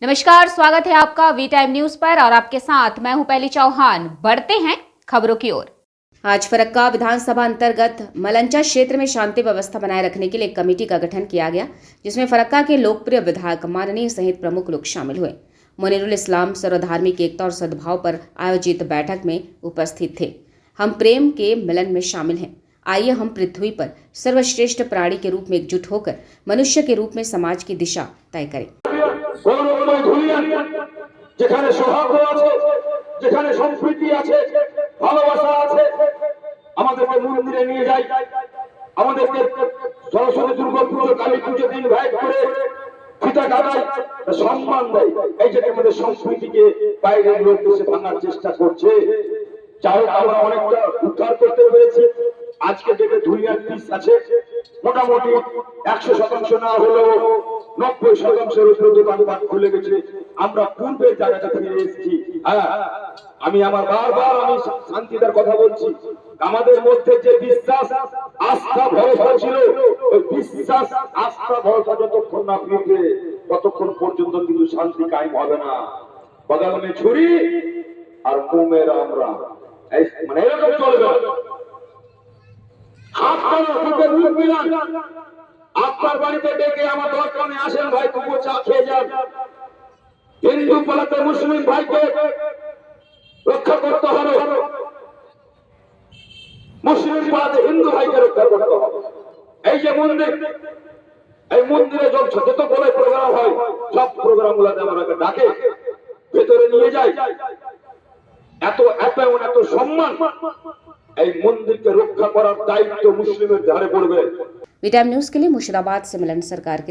नमस्कार, स्वागत है आपका वी टाइम न्यूज पर और आपके साथ मैं हूं पहली चौहान। बढ़ते हैं खबरों की ओर। आज फरक्का विधानसभा अंतर्गत मलंचा क्षेत्र में शांति व्यवस्था बनाए रखने के लिए एक कमेटी का गठन किया गया, जिसमें फरक्का के लोकप्रिय विधायक माननीय सहित प्रमुख लोग शामिल हुए। मुनीरुल इस्लाम सर्वधार्मिक एकता और सद्भाव पर आयोजित बैठक में उपस्थित थे। हम प्रेम के मिलन में शामिल हैं। आइए हम पृथ्वी पर सर्वश्रेष्ठ प्राणी के रूप में एकजुट होकर मनुष्य के रूप में समाज की दिशा तय करें। গৌরবময় ধুলিয়ান যেখানে সৌহার্দ্য আছে, যেখানে সম্প্রীতি আছে, ভালোবাসা আছে, আমাদেরকে মন্দিরে নিয়ে যায়, আমাদেরকে সরস্বতী দুর্গা পুজো কালী পুজো দিন ভাগ করে ফিতা কাটায়, সম্মান দেয়। এই যে আমাদের সংস্কৃতিকে বাইরের লোক এসে ভাঙার চেষ্টা করছে, যাই হোক আমরা অনেকটা উদ্ধার করতে পেরেছি। আজকে যেটা ধুলিয়ান পিস আছে মোটামুটি 100% না হলেও 90%-এর উপরে দোকানপাট খুলে গেছে। আমরা পূর্বের জায়গাটা ফিরে এসেছি। আমি আমার বারবার শান্তিদার কথা বলছি, আমাদের মধ্যে যে বিশ্বাস আস্থা ভরসা ছিল, ওই বিশ্বাস আস্থা ভরসা যতক্ষণ না ফিরবে ততক্ষণ পর্যন্ত কিন্তু শান্তি কায়েম হবে না। বদল মে ছুরি আর মুঁহ মে রাম রাম, মানে এরকম চলবে। আপনার বাড়িতে ডেকে আমার দরকারে আসেন, ভাই তবুও চা খেয়ে যান। হিন্দু পালাতে মুসলিম ভাইকে রক্ষা করতে হবে, মুসলিম পালাতে হিন্দু ভাইকে রক্ষা করতে হবে। এই যে মন্দির, এই মন্দিরে যত বড় প্রোগ্রাম হয় সব প্রোগ্রাম গুলাতে আমাকে ডাকে, ভেতরে নিয়ে যায়। এত এত এত সম্মান, এই মন্দিরকে রক্ষা করার দায়িত্ব মুসলিমের ধারে পড়বে। वी टाइम न्यूज के लिए मुर्शिदाबाद से मिलन सरकार की